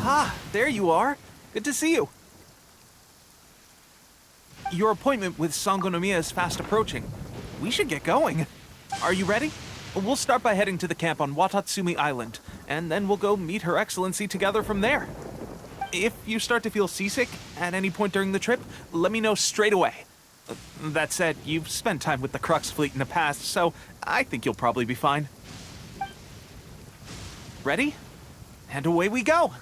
Ah, there you are. Good to see you. Your appointment with Sangonomiya is fast approaching. We should get going. Are you ready? We'll start by heading to the camp on Watatsumi Island, and then we'll go meet Her Excellency together from there. If you start to feel seasick at any point during the trip, let me know straight away. That said, you've spent time with the Crux fleet in the past, so I think you'll probably be fine. Ready? And away we go!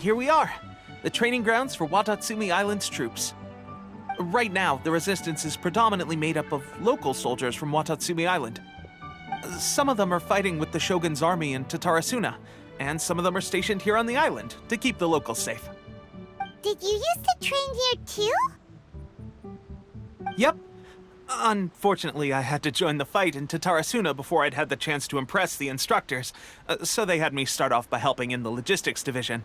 here we are, the training grounds for Watatsumi Island's troops. Right now, the resistance is predominantly made up of local soldiers from Watatsumi Island. Some of them are fighting with the Shogun's army in Tatarasuna, and some of them are stationed here on the island to keep the locals safe. Did you used to train here too? Yep. Unfortunately, I had to join the fight in Tatarasuna before I'd had the chance to impress the instructors, so they had me start off by helping in the logistics division.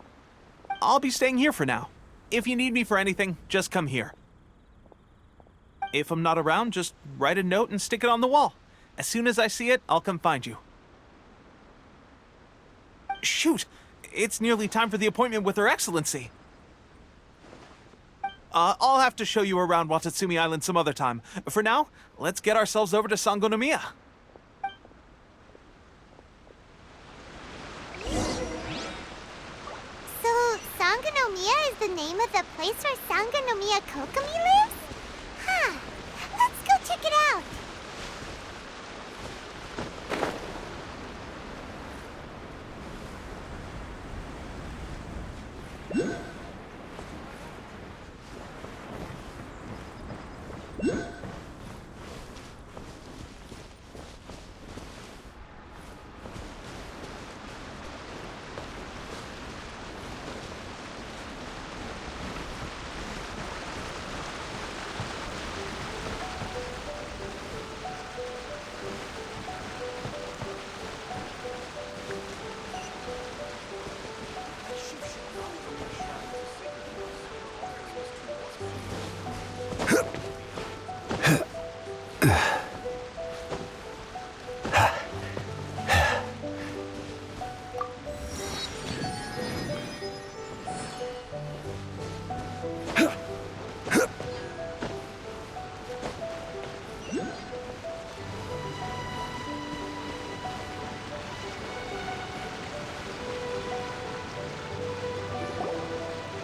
I'll be staying here for now. If you need me for anything, just come here. If I'm not around, just write a note and stick it on the wall. As soon as I see it, I'll come find you. Shoot! It's nearly time for the appointment with Her Excellency. I'll have to show you around Watatsumi Island some other time. For now, let's get ourselves over to Sangonomiya. So, Sangonomiya is the name of the place where Sangonomiya Kokomi lives? Huh. Let's go check it out.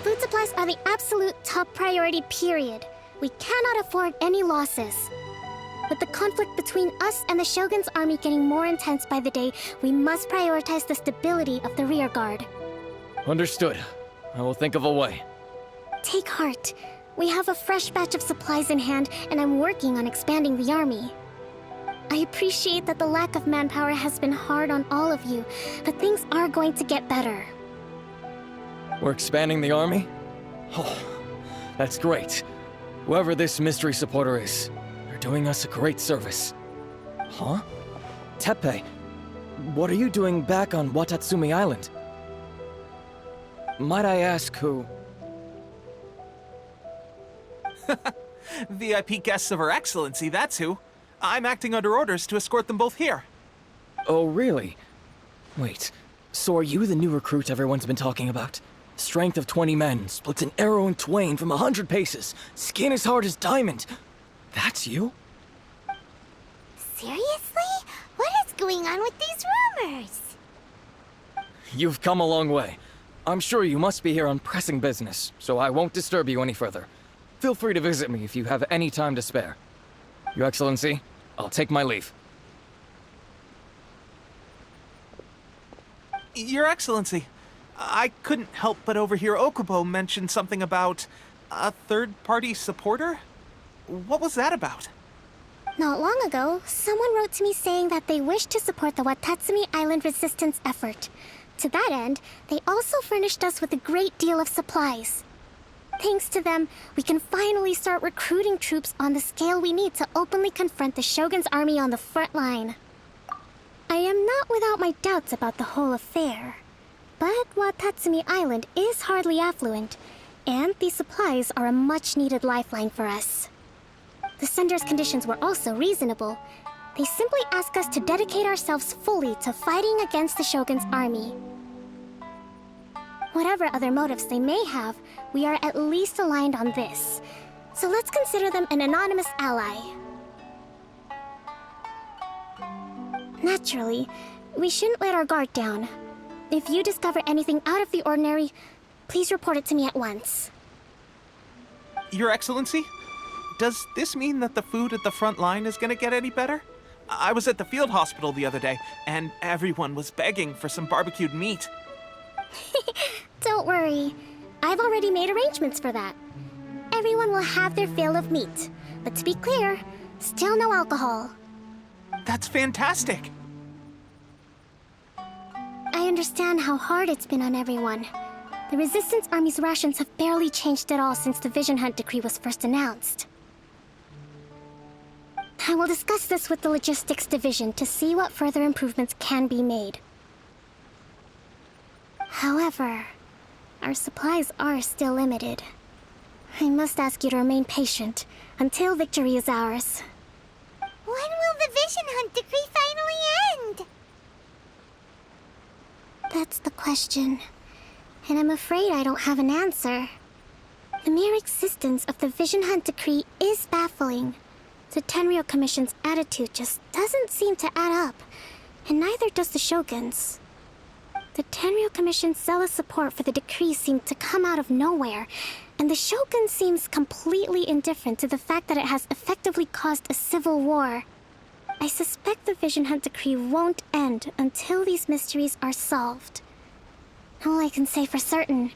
Food supplies are the absolute top priority, period. We cannot afford any losses. With the conflict between us and the Shogun's army getting more intense by the day, we must prioritize the stability of the rear guard. Understood. I will think of a way. Take heart. We have a fresh batch of supplies in hand, and I'm working on expanding the army. I appreciate that the lack of manpower has been hard on all of you, but things are going to get better. We're expanding the army? Oh, that's great. Whoever this mystery supporter is, they're doing us a great service. Huh? Teppei, what are you doing back on Watatsumi Island? Might I ask who? VIP guests of Her Excellency, that's who. I'm acting under orders to escort them both here. Oh, really? Wait, so are you the new recruit everyone's been talking about? Strength of 20 men, splits an arrow in twain from 100 paces, skin as hard as diamond. That's you? Seriously? What is going on with these rumors? You've come a long way. I'm sure you must be here on pressing business, so I won't disturb you any further. Feel free to visit me if you have any time to spare. Your Excellency, I'll take my leave. Your Excellency, I couldn't help but overhear Okubo mention something about a third-party supporter? What was that about? Not long ago, someone wrote to me saying that they wish to support the Watatsumi Island resistance effort. To that end, they also furnished us with a great deal of supplies. Thanks to them, we can finally start recruiting troops on the scale we need to openly confront the Shogun's army on the front line. I am not without my doubts about the whole affair. But Watatsumi Island is hardly affluent, and these supplies are a much-needed lifeline for us. The sender's conditions were also reasonable. They simply ask us to dedicate ourselves fully to fighting against the Shogun's army. Whatever other motives they may have, we are at least aligned on this. So let's consider them an anonymous ally. Naturally, we shouldn't let our guard down. If you discover anything out of the ordinary, please report it to me at once. Your Excellency, does this mean that the food at the front line is gonna get any better? I was at the field hospital the other day, and everyone was begging for some barbecued meat. Don't worry. I've already made arrangements for that. Everyone will have their fill of meat. But to be clear, still no alcohol. That's fantastic. I understand how hard it's been on everyone. The Resistance Army's rations have barely changed at all since the Vision Hunt decree was first announced. I will discuss this with the Logistics Division to see what further improvements can be made. However, our supplies are still limited. I must ask you to remain patient until victory is ours. When will the Vision Hunt decree finally end? That's the question. And I'm afraid I don't have an answer. The mere existence of the Vision Hunt decree is baffling. The Tenryou Commission's attitude just doesn't seem to add up, and neither does the Shogun's. The Tenryou Commission's zealous support for the decree seemed to come out of nowhere, and the Shogun seems completely indifferent to the fact that it has effectively caused a civil war. I suspect the Vision Hunt decree won't end until these mysteries are solved. All I can say for certain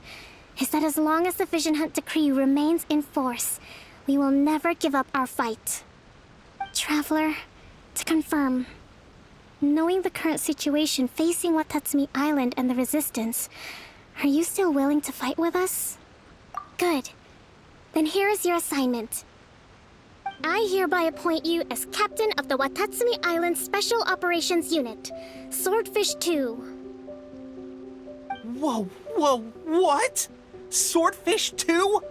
is that as long as the Vision Hunt decree remains in force, we will never give up our fight. Traveler, to confirm, knowing the current situation facing Watatsumi Island and the Resistance, are you still willing to fight with us? Good. Then here is your assignment. I hereby appoint you as Captain of the Watatsumi Island Special Operations Unit, Swordfish 2. Whoa, what? Swordfish 2?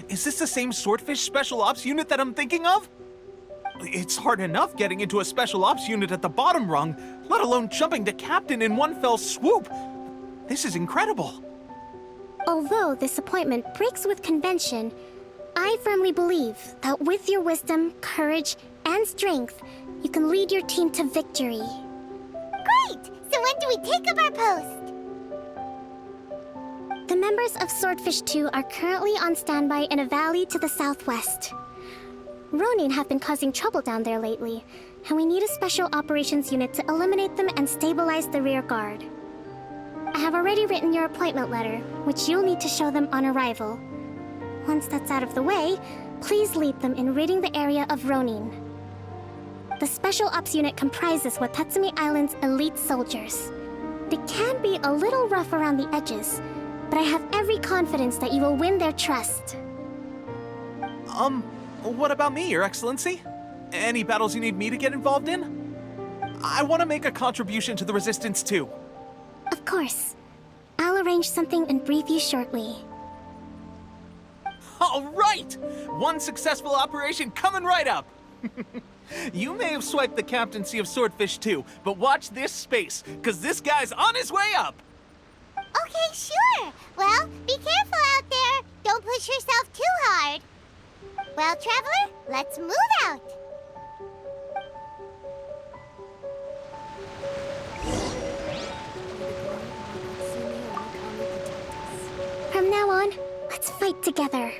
Is this the same Swordfish Special Ops unit that I'm thinking of? It's hard enough getting into a Special Ops unit at the bottom rung, let alone jumping to Captain in one fell swoop. This is incredible. Although this appointment breaks with convention, I firmly believe that with your wisdom, courage, and strength, you can lead your team to victory. Great! So when do we take up our post? The members of Swordfish 2 are currently on standby in a valley to the southwest. Ronin have been causing trouble down there lately, and we need a special operations unit to eliminate them and stabilize the rear guard. I have already written your appointment letter, which you'll need to show them on arrival. Once that's out of the way, please lead them in ridding the area of Ronin. The Special Ops unit comprises Watatsumi Island's elite soldiers. They can be a little rough around the edges, but I have every confidence that you will win their trust. What about me, Your Excellency? Any battles you need me to get involved in? I want to make a contribution to the Resistance too. Of course. I'll arrange something and brief you shortly. All right! One successful operation coming right up! You may have swiped the captaincy of Swordfish 2, but watch this space, because this guy's on his way up! Okay, sure. Well, be careful out there. Don't push yourself too hard. Well, Traveler, let's move out. From now on, let's fight together.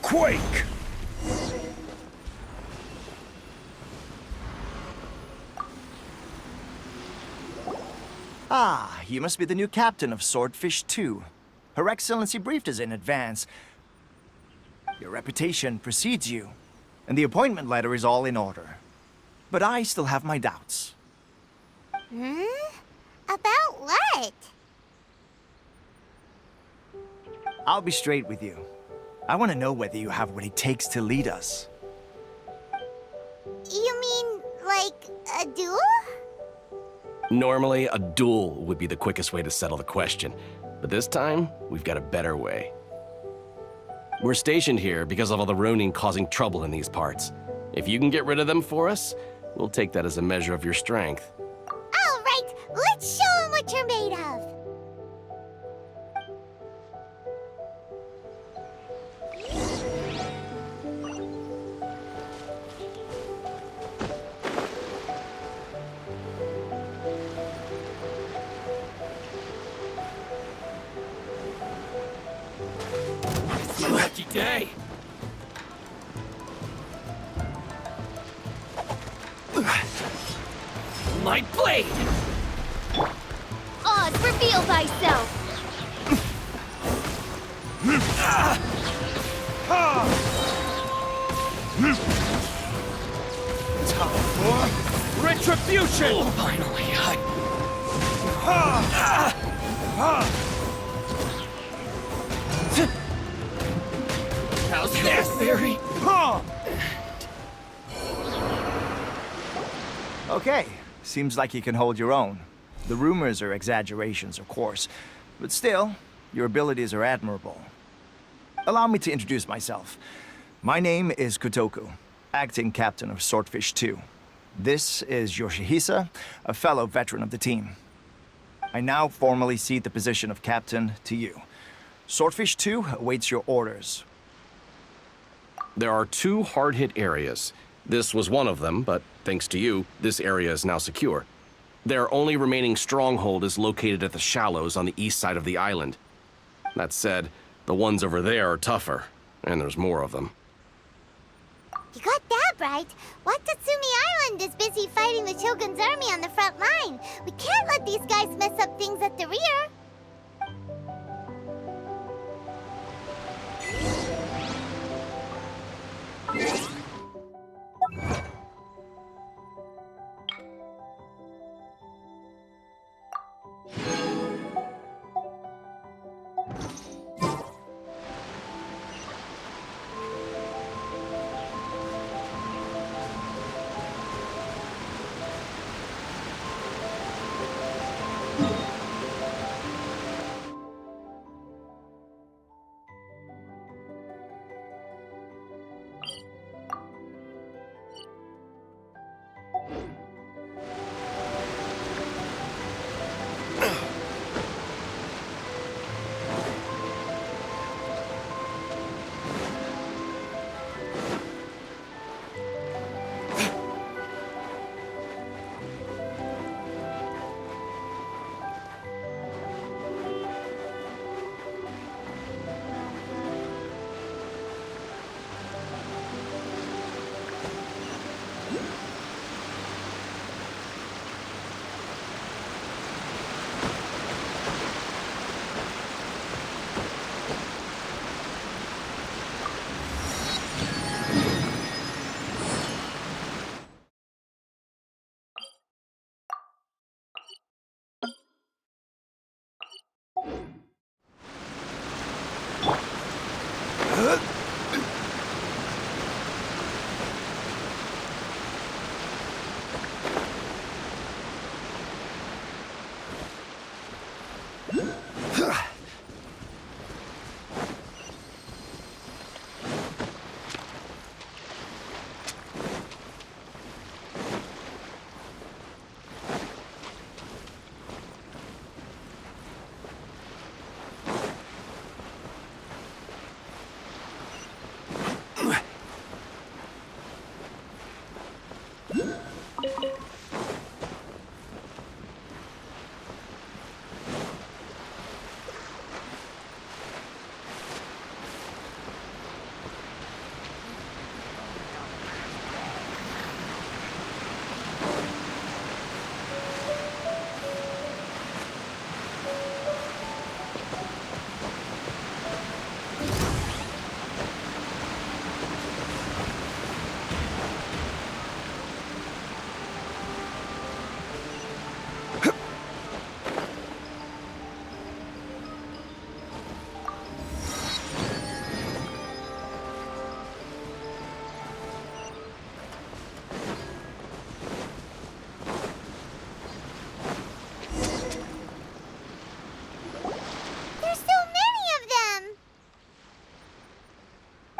Quake! Ah, you must be the new captain of Swordfish 2. Her Excellency briefed us in advance. Your reputation precedes you, and the appointment letter is all in order. But I still have my doubts. Hmm? About what? I'll be straight with you. I want to know whether you have what it takes to lead us. You mean, like, a duel? Normally, a duel would be the quickest way to settle the question, but this time, we've got a better way. We're stationed here because of all the Ronin causing trouble in these parts. If you can get rid of them for us, we'll take that as a measure of your strength. All right, let's show 'em what you're made of. Lucky day! My blade! Oz, reveal thyself. Retribution! Oh, finally, how's this, theory? Okay, seems like you can hold your own. The rumors are exaggerations, of course, but still, your abilities are admirable. Allow me to introduce myself. My name is Kotoku, acting captain of Swordfish 2. This is Yoshihisa, a fellow veteran of the team. I now formally cede the position of captain to you. Swordfish 2 awaits your orders. There are 2 hard-hit areas. This was one of them, but thanks to you, this area is now secure. Their only remaining stronghold is located at the shallows on the east side of the island. That said, the ones over there are tougher, and there's more of them. You got that right. Watatsumi Island is busy fighting the Shogun's army on the front line. We can't let these guys mess up things at the rear.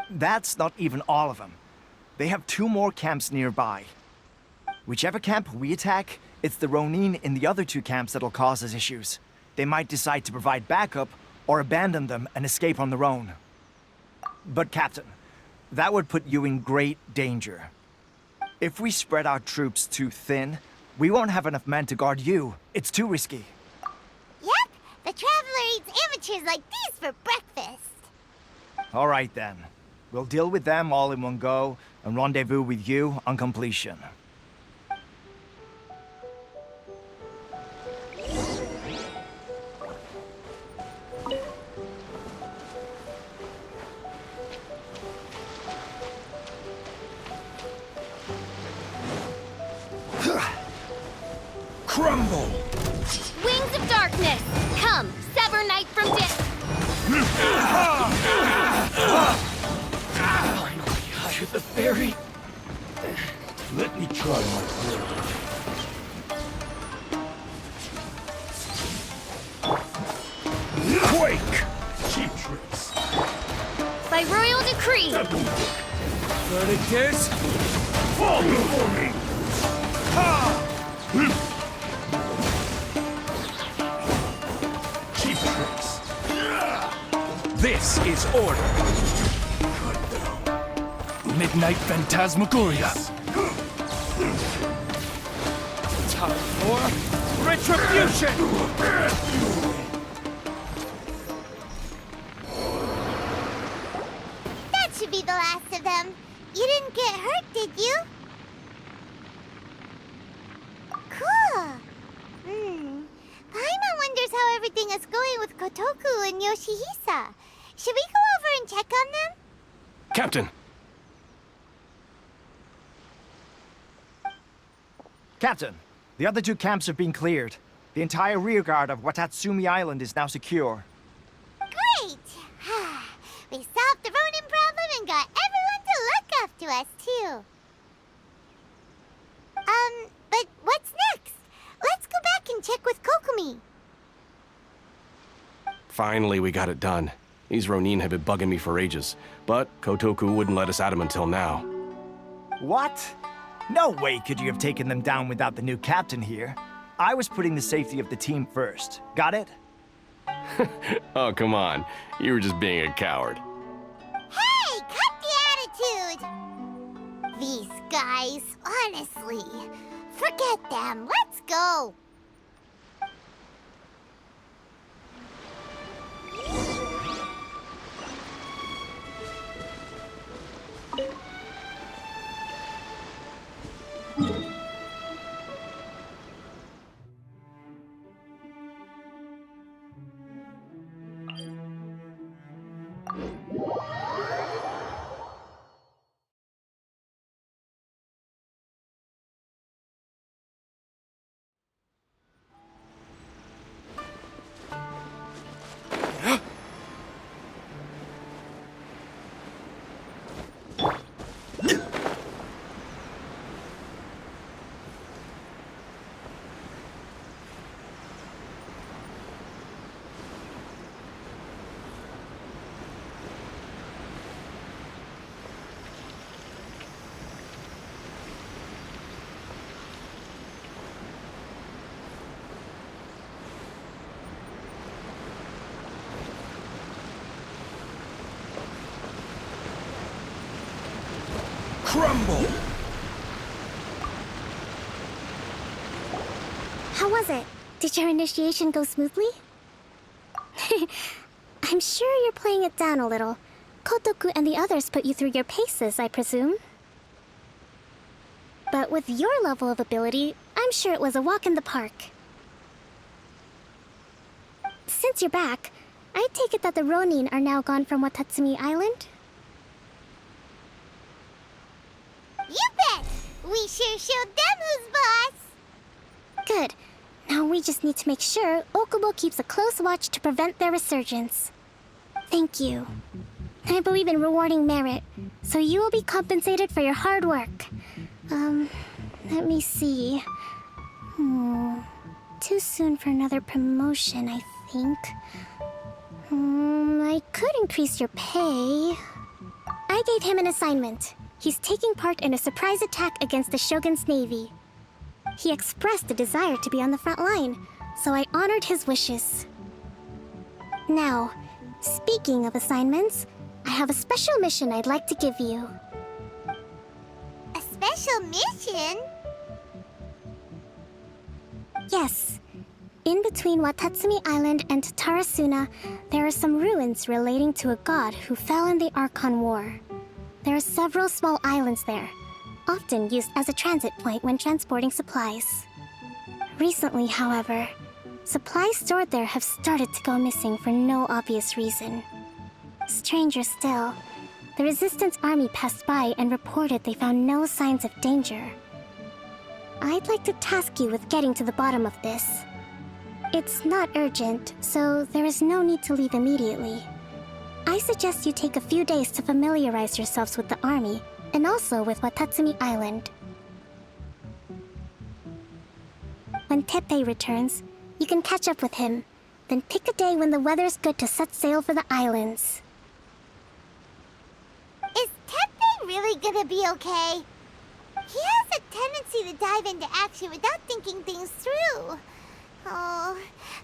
That's not even all of them. They have 2 more camps nearby. Whichever camp we attack, it's the Ronin in the other 2 camps that'll cause us issues. They might decide to provide backup or abandon them and escape on their own. But Captain, that would put you in great danger. If we spread our troops too thin, we won't have enough men to guard you. It's too risky. Yep, the Traveler eats amateurs like these for breakfast. All right then. We'll deal with them all in one go and rendezvous with you on completion. Crumble! Wings of darkness! Come, sever night from day! Finally, I hit the fairy. Let me try my blade. Quake! Cheap tricks. By royal decree! Verdict fall before me! Cheap tricks. This is order. Cut down. Midnight Phantasmagoria. Time for retribution! That should be the last of them. You didn't get hurt, did you? Cool. Paimon wonders how everything is going with Kotoku and Yoshihisa. Should we go over and check on them? Captain! Captain, the other 2 camps have been cleared. The entire rearguard of Watatsumi Island is now secure. Great! We solved the Ronin problem and got everyone to look after us, too. But what's next? Let's go back and check with Kokumi. Finally, we got it done. These Ronin have been bugging me for ages, but Kotoku wouldn't let us at him until now. What? No way could you have taken them down without the new captain here. I was putting the safety of the team first. Got it? Oh, come on. You were just being a coward. Hey, cut the attitude! These guys, honestly. Forget them. Let's go. Crumble! How was it? Did your initiation go smoothly? I'm sure you're playing it down a little. Kotoku and the others put you through your paces, I presume. But with your level of ability, I'm sure it was a walk in the park. Since you're back, I take it that the Ronin are now gone from Watatsumi Island? You bet! We sure showed them who's boss! Good. Now we just need to make sure Okubo keeps a close watch to prevent their resurgence. Thank you. I believe in rewarding merit, so you will be compensated for your hard work. Let me see. Too soon for another promotion, I think. I could increase your pay. I I gave him an assignment. He's taking part in a surprise attack against the Shogun's navy. He expressed a desire to be on the front line, so I honored his wishes. Now, speaking of assignments, I have a special mission I'd like to give you. A special mission? Yes. In between Watatsumi Island and Tatarasuna, there are some ruins relating to a god who fell in the Archon War. There are several small islands there, often used as a transit point when transporting supplies. Recently, however, supplies stored there have started to go missing for no obvious reason. Stranger still, the Resistance army passed by and reported they found no signs of danger. I'd like to task you with getting to the bottom of this. It's not urgent, so there is no need to leave immediately. I suggest you take a few days to familiarize yourselves with the army, and also with Watatsumi Island. When Teppei returns, you can catch up with him, then pick a day when the weather's good to set sail for the islands. Is Teppei really gonna be okay? He has a tendency to dive into action without thinking things through. Oh,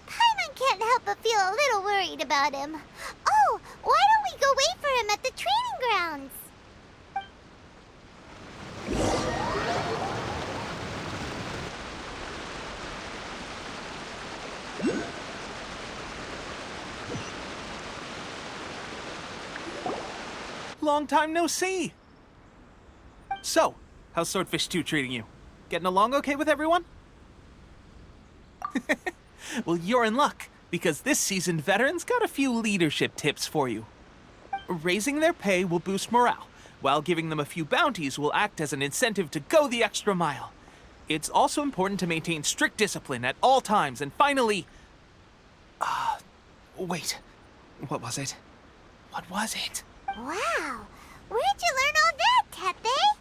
Paimon can't help but feel a little worried about him. Oh, why don't we go wait for him at the training grounds? Long time no see! So, how's Swordfish 2 treating you? Getting along okay with everyone? Well, you're in luck, because this seasoned veteran's got a few leadership tips for you. Raising their pay will boost morale, while giving them a few bounties will act as an incentive to go the extra mile. It's also important to maintain strict discipline at all times, and finally... wait. What was it? What was it? Wow, where'd you learn all that, Teppei?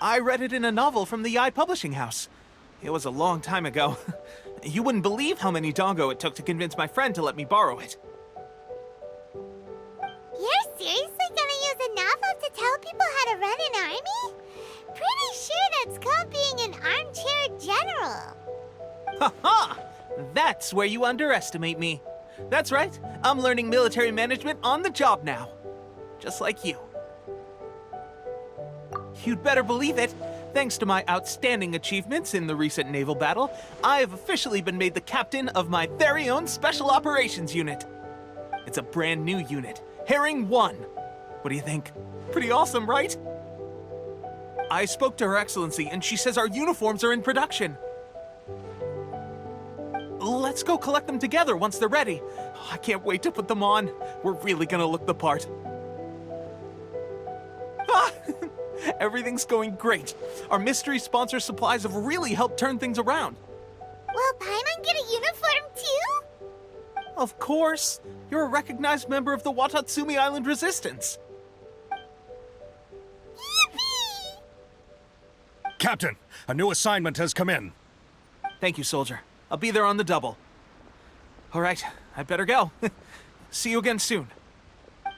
I read it in a novel from the Eye Publishing House. It was a long time ago. You wouldn't believe how many dongo it took to convince my friend to let me borrow it. You're seriously gonna use a novel to tell people how to run an army? Pretty sure that's called being an armchair general. Ha ha! That's where you underestimate me. That's right, I'm learning military management on the job now. Just like you. You'd better believe it. Thanks to my outstanding achievements in the recent naval battle, I have officially been made the captain of my very own Special Operations Unit. It's a brand new unit, Herring 1. What do you think? Pretty awesome, right? I spoke to Her Excellency, and she says our uniforms are in production. Let's go collect them together once they're ready. I can't wait to put them on. We're really gonna look the part. Ah! Everything's going great. Our mystery sponsor supplies have really helped turn things around. Will Paimon get a uniform too? Of course. You're a recognized member of the Watatsumi Island Resistance. Yippee! Captain, a new assignment has come in. Thank you, soldier. I'll be there on the double. All right, I better go. See you again soon.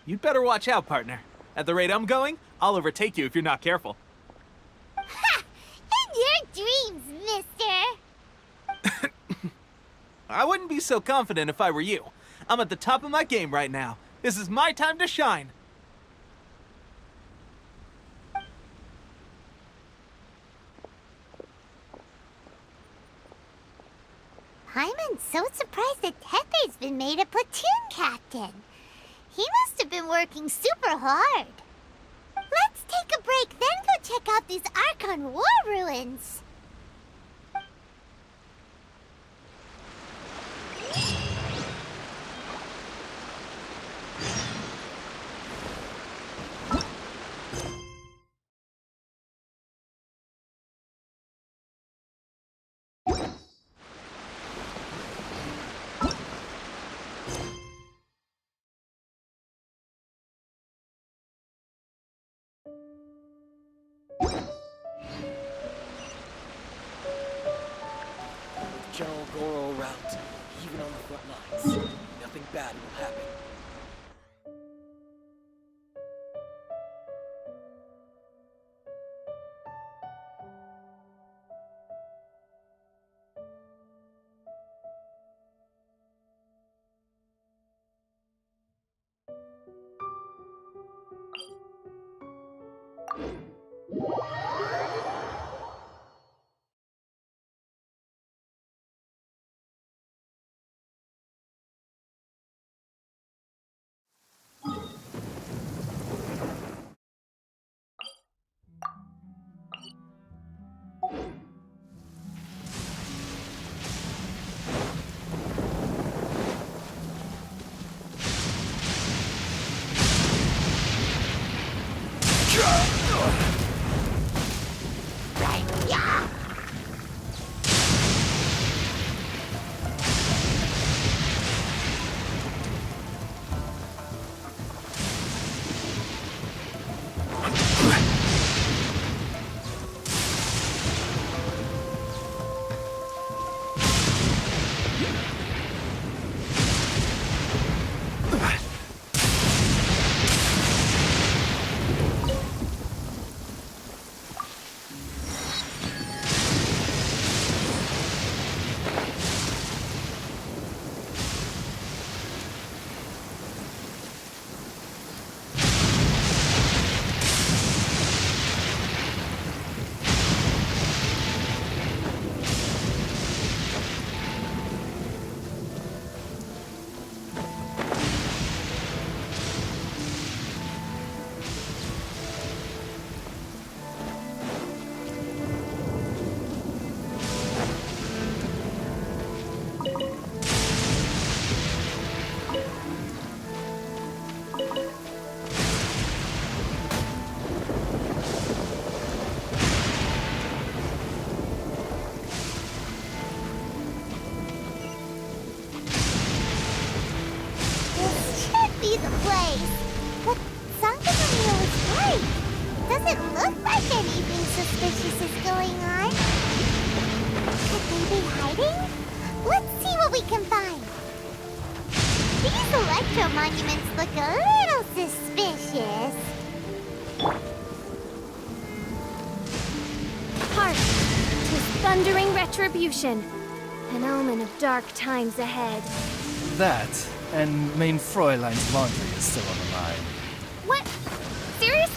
You'd better watch out, partner. At the rate I'm going, I'll overtake you if you're not careful. Ha! In your dreams, mister! I wouldn't be so confident if I were you. I'm at the top of my game right now. This is my time to shine. Paimon's so surprised that Teppei's been made a platoon captain. He must have been working super hard. Let's take a break, then go check out these Archon War ruins. General Goro around, even on the front lines. Nothing bad will happen. Doesn't look like anything suspicious is going on. Could they be hiding? Let's see what we can find. These electro monuments look a little suspicious. Hark! 'Tis thundering retribution. An omen of dark times ahead. That, and main Fräulein's laundry is still on the line. What? Seriously?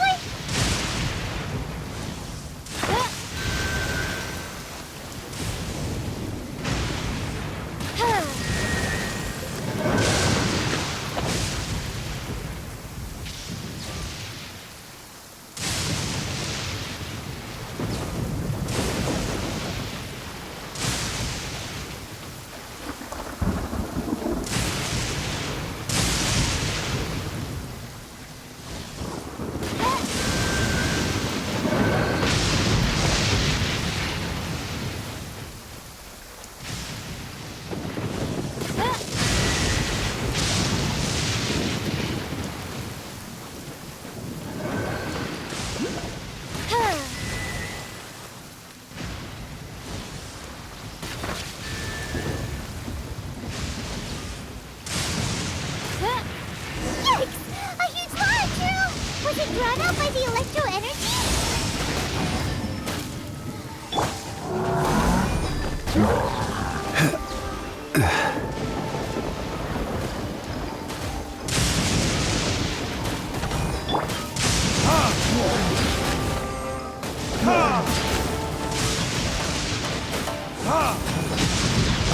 Drawn out by the electro energy?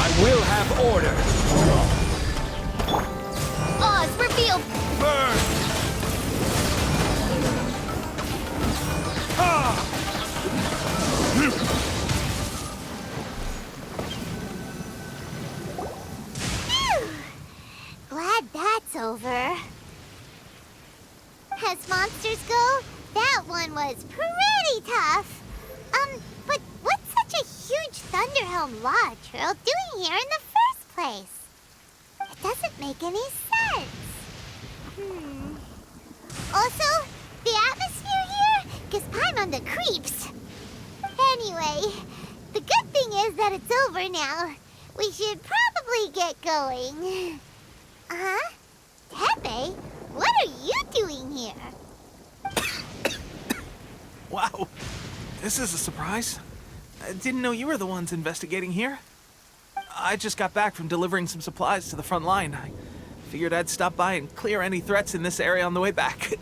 I will have order. Oz revealed. Burn! Glad that's over. As monsters go, that one was pretty tough. But what's such a huge Thunderhelm Lodge Earl doing here in the first place? It doesn't make any sense. Also, the atmosphere here gives Paimon the creeps. Anyway, the good thing is that it's over now. We should probably get going. Huh? Tepe, what are you doing here? Wow, this is a surprise. I didn't know you were the ones investigating here. I just got back from delivering some supplies to the front line. I figured I'd stop by and clear any threats in this area on the way back.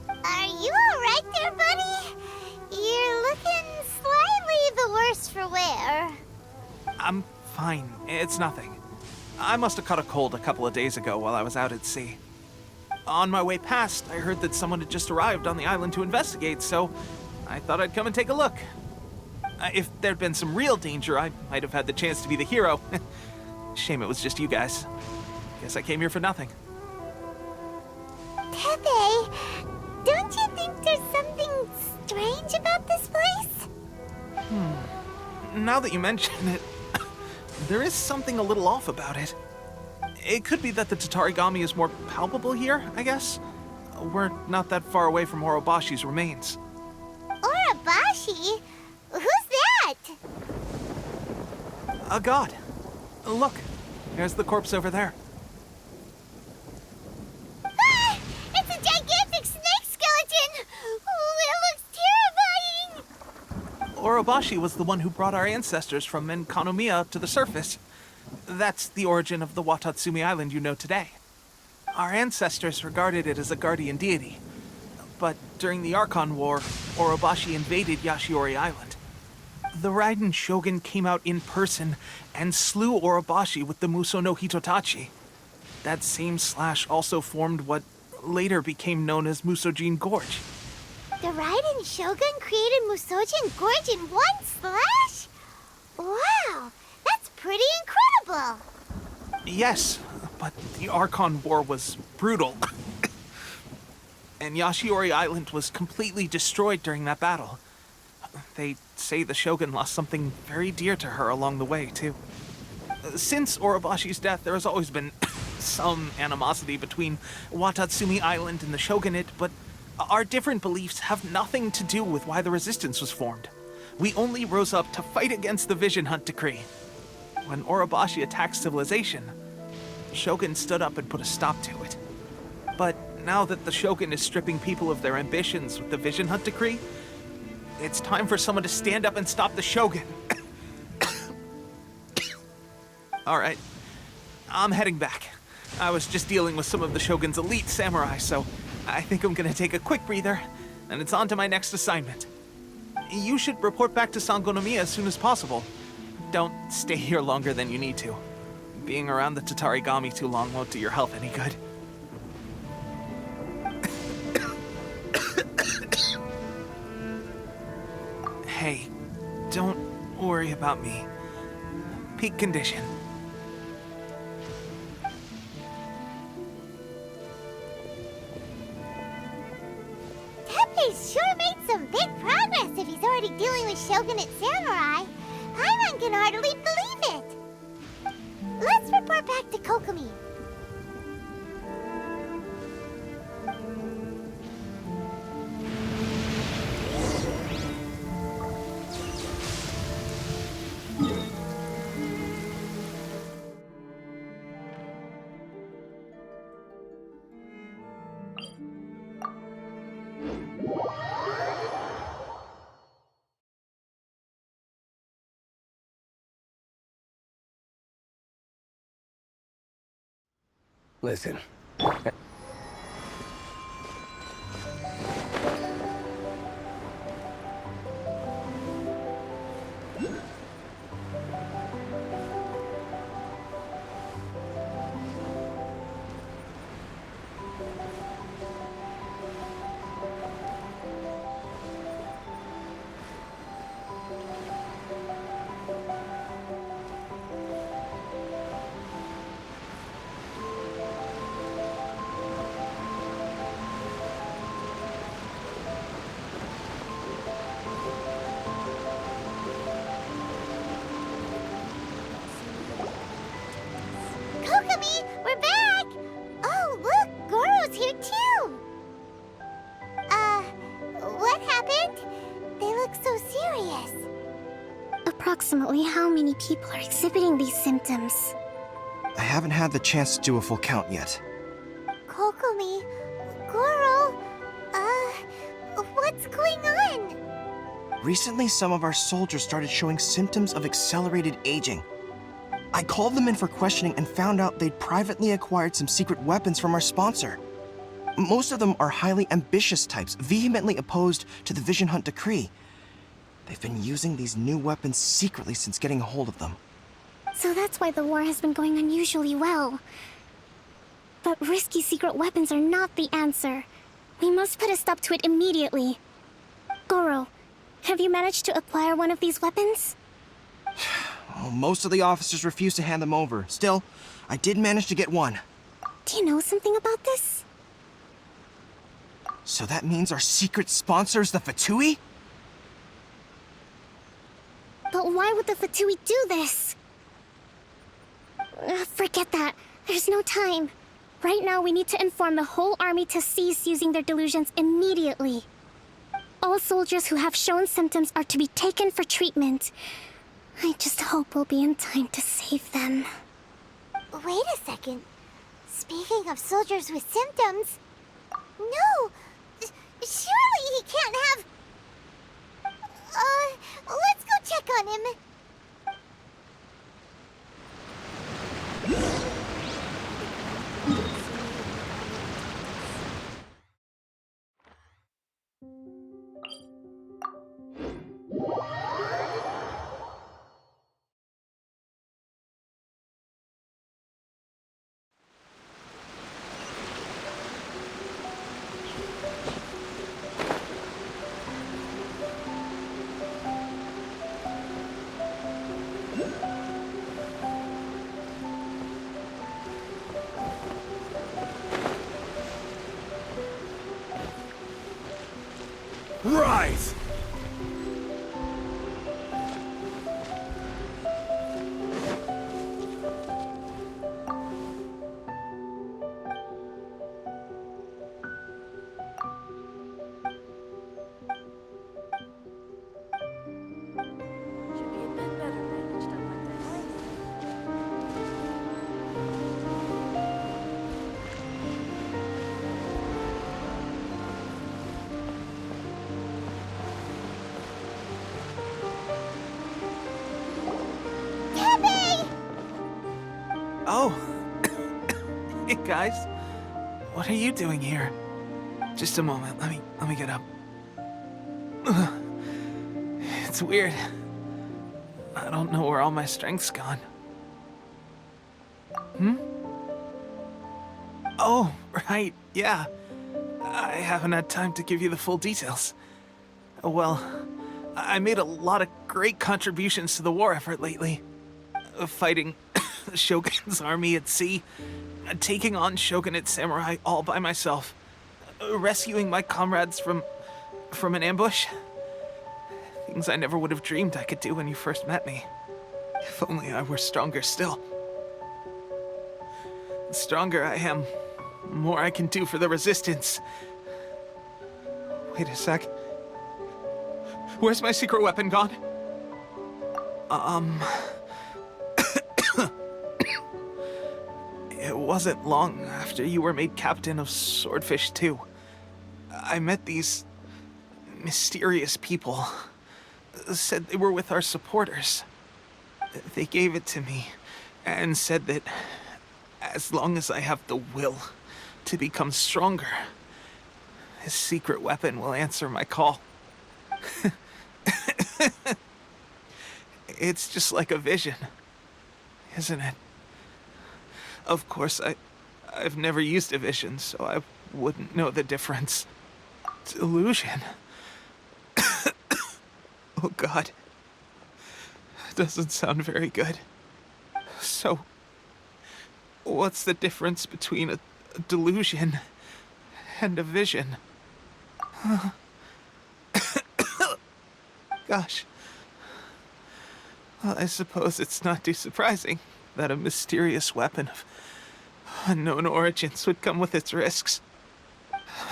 Are you all right there, bud? worse for wear. I'm fine. It's nothing. I must have caught a cold a couple of days ago while I was out at sea. On my way past, I heard that someone had just arrived on the island to investigate, so I thought I'd come and take a look. If there'd been some real danger, I might have had the chance to be the hero. Shame it was just you guys. Guess I came here for nothing. Pepe, don't you think there's something strange about this place? Now that you mention it, there is something a little off about it. It could be that the Tatarigami is more palpable here, I guess. We're not that far away from Orobashi's remains. Orobashi? Who's that? A god. Look, there's the corpse over there. Ah! It's a gigantic snake skeleton! Oh, it looks terrifying! Orobashi was the one who brought our ancestors from Enkanomiya to the surface. That's the origin of the Watatsumi Island you know today. Our ancestors regarded it as a guardian deity. But during the Archon War, Orobashi invaded Yashiori Island. The Raiden Shogun came out in person and slew Orobashi with the Muso no Hitotachi. That same slash also formed what later became known as Musojin Gorge. The Raiden Shogun created Musojin Gorge in one slash? Wow, that's pretty incredible! Yes, but the Archon War was brutal. And Yashiori Island was completely destroyed during that battle. They say the Shogun lost something very dear to her along the way, too. Since Orobashi's death, there has always been some animosity between Watatsumi Island and the Shogunate, but our different beliefs have nothing to do with why the resistance was formed. We only rose up to fight against the Vision Hunt Decree. When Orobashi attacked civilization, Shogun stood up and put a stop to it. But now that the Shogun is stripping people of their ambitions with the Vision Hunt Decree, it's time for someone to stand up and stop the Shogun. All right, I'm heading back. I was just dealing with some of the Shogun's elite samurai, so I think I'm gonna take a quick breather, and it's on to my next assignment. You should report back to Sangonomiya as soon as possible. Don't stay here longer than you need to. Being around the Tatarigami too long won't do your health any good. Hey, don't worry about me. Peak condition. Pepe's sure made some big progress if he's already dealing with Shogunate samurai. Paimon can hardly believe it. Let's report back to Kokomi. Listen. Kokomi, we're back! Oh, look, Goro's here too! What happened? They look so serious. Approximately how many people are exhibiting these symptoms? I haven't had the chance to do a full count yet. Kokomi, Goro, what's going on? Recently, some of our soldiers started showing symptoms of accelerated aging. I called them in for questioning and found out they'd privately acquired some secret weapons from our sponsor. Most of them are highly ambitious types, vehemently opposed to the Vision Hunt Decree. They've been using these new weapons secretly since getting a hold of them. So that's why the war has been going unusually well. But risky secret weapons are not the answer. We must put a stop to it immediately. Goro, have you managed to acquire one of these weapons? Oh, most of the officers refuse to hand them over. Still, I did manage to get one. Do you know something about this? So that means our secret sponsor is the Fatui? But why would the Fatui do this? Forget that. There's no time. Right now, we need to inform the whole army to cease using their delusions immediately. All soldiers who have shown symptoms are to be taken for treatment. I just hope we'll be in time to save them. Wait a second. Speaking of soldiers with symptoms... No! Surely he can't have... let's go check on him. Rise! Oh. Hey, guys. What are you doing here? Just a moment. Let me get up. It's weird. I don't know where all my strength's gone. Oh, right. Yeah. I haven't had time to give you the full details. Well, I made a lot of great contributions to the war effort lately. Fighting the Shogun's army at sea, taking on Shogunate samurai all by myself, rescuing my comrades from an ambush. Things I never would have dreamed I could do when you first met me. If only I were stronger still. The stronger I am, the more I can do for the Resistance. Wait a sec. Where's my secret weapon gone? It wasn't long after you were made captain of Swordfish 2. I met these mysterious people. Said they were with our supporters. They gave it to me and said that as long as I have the will to become stronger, his secret weapon will answer my call. It's just like a vision, isn't it? Of course, I've never used a vision, so I wouldn't know the difference. Delusion. Oh God. Doesn't sound very good. So, what's the difference between a delusion and a vision? Gosh. Well, I suppose it's not too surprising that a mysterious weapon of unknown origins would come with its risks.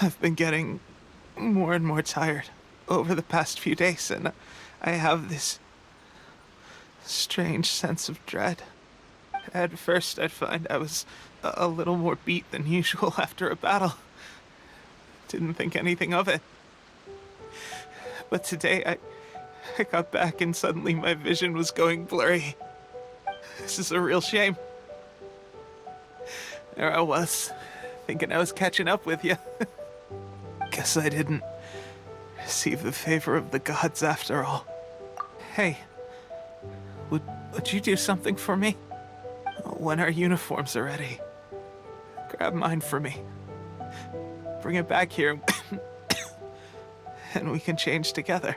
I've been getting more and more tired over the past few days, and I have this strange sense of dread. At first, I'd find I was a little more beat than usual after a battle. Didn't think anything of it. But today, I got back and suddenly my vision was going blurry. This is a real shame. There I was, thinking I was catching up with you. Guess I didn't receive the favor of the gods after all. Hey, would you do something for me? When our uniforms are ready, grab mine for me. Bring it back here, and we can change together.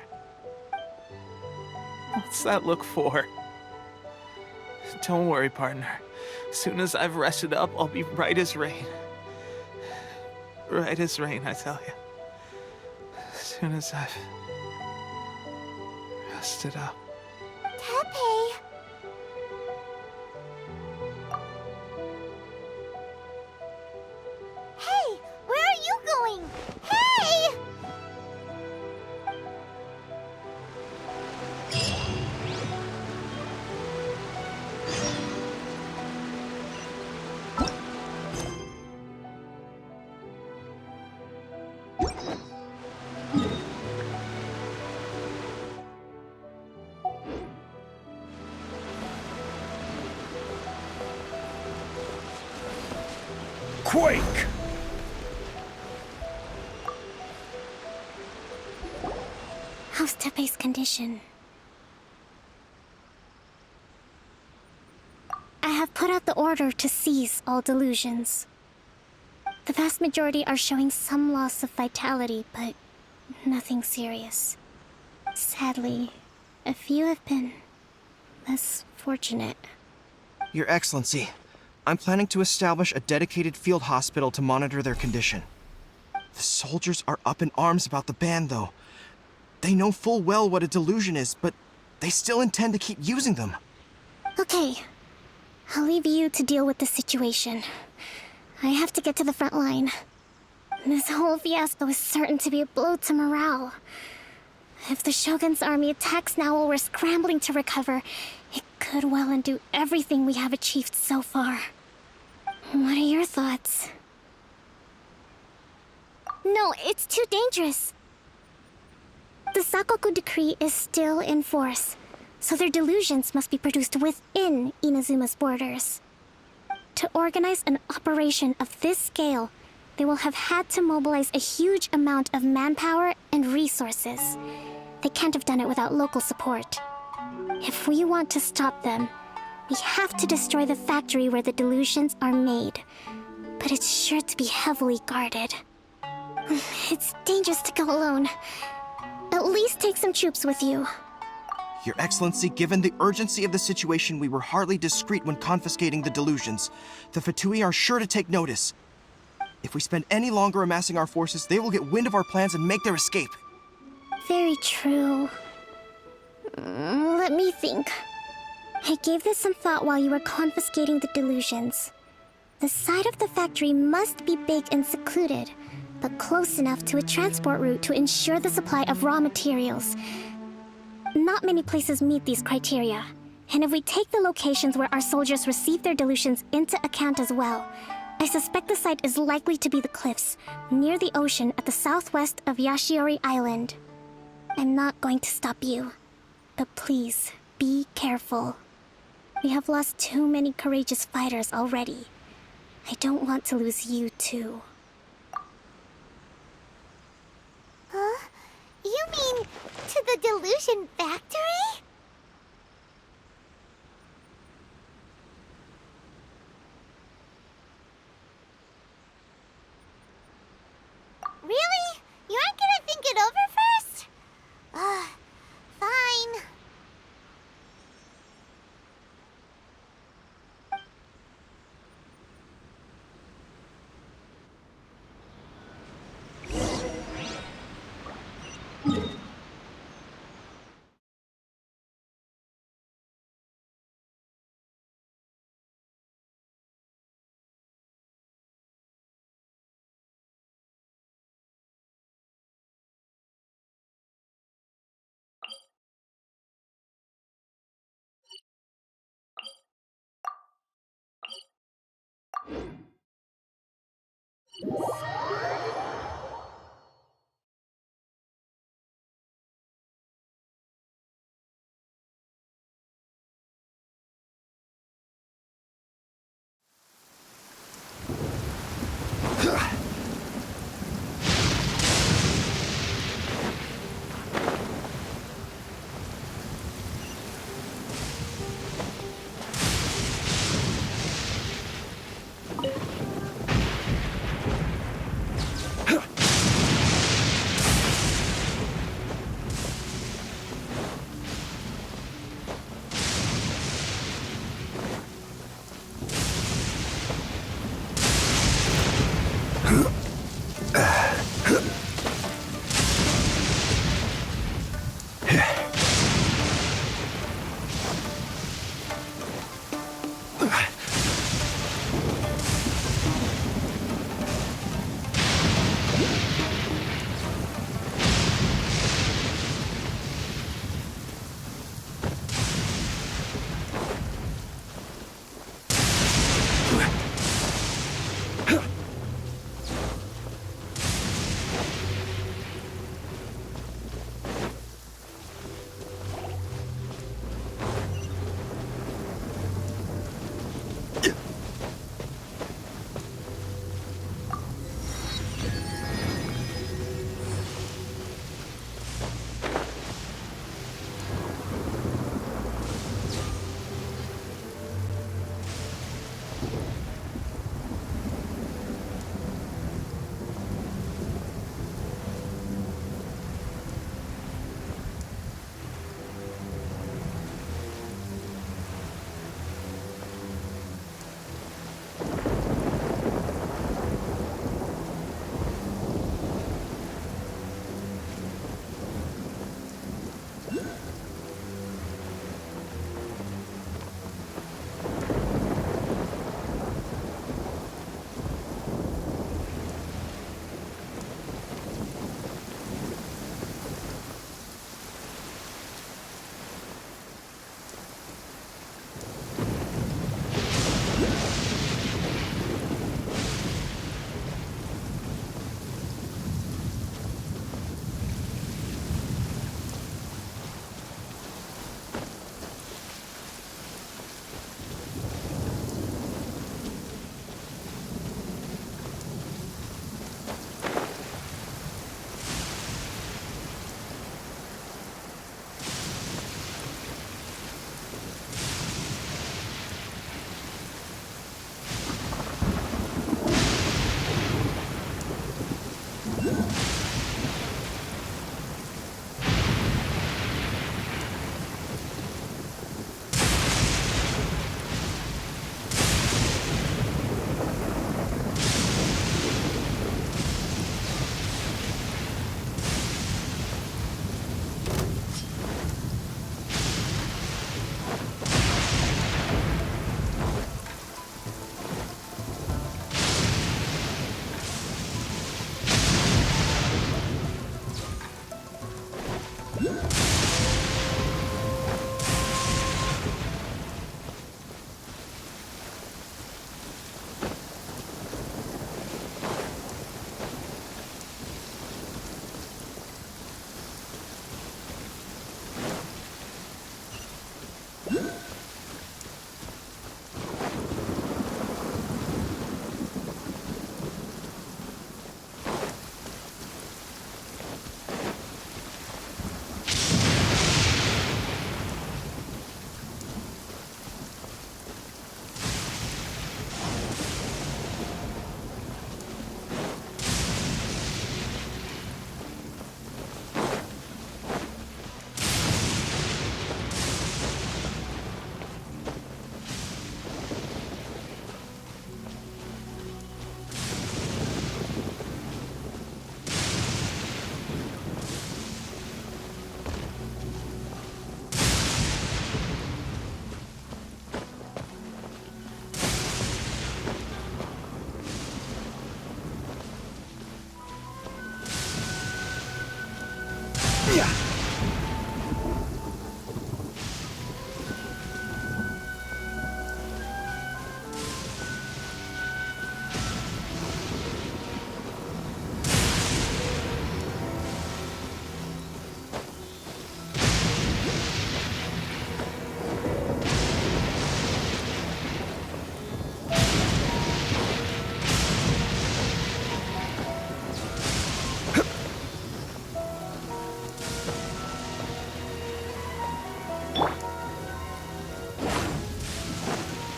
What's that look for? Don't worry, partner. Soon as I've rested up, I'll be right as rain. Right as rain, I tell you. Soon as I've rested up. Tepe! Hey! Where are you going? Hey! Quake! How's Tepe's condition? I have put out the order to seize all delusions. The vast majority are showing some loss of vitality, but nothing serious. Sadly, a few have been less fortunate. Your Excellency, I'm planning to establish a dedicated field hospital to monitor their condition. The soldiers are up in arms about the ban, though. They know full well what a delusion is, but they still intend to keep using them. Okay, I'll leave you to deal with the situation. I have to get to the front line. This whole fiasco is certain to be a blow to morale. If the Shogun's army attacks now while we're scrambling to recover, it could well undo everything we have achieved so far. What are your thoughts? No, it's too dangerous. The Sakoku decree is still in force, so their delusions must be produced within Inazuma's borders. To organize an operation of this scale, they will have had to mobilize a huge amount of manpower and resources. They can't have done it without local support. If we want to stop them, we have to destroy the factory where the delusions are made. But it's sure to be heavily guarded. It's dangerous to go alone. At least take some troops with you. Your Excellency, given the urgency of the situation, we were hardly discreet when confiscating the delusions. The Fatui are sure to take notice. If we spend any longer amassing our forces, they will get wind of our plans and make their escape. Very true. Let me think. I gave this some thought while you were confiscating the delusions. The side of the factory must be big and secluded, but close enough to a transport route to ensure the supply of raw materials. Not many places meet these criteria, and if we take the locations where our soldiers receive their delusions into account as well, I suspect the site is likely to be the cliffs, near the ocean at the southwest of Yashiori Island. I'm not going to stop you, but please, be careful. We have lost too many courageous fighters already. I don't want to lose you too. Huh? You mean to the delusion factory? Really? You aren't gonna think it over first? Fine.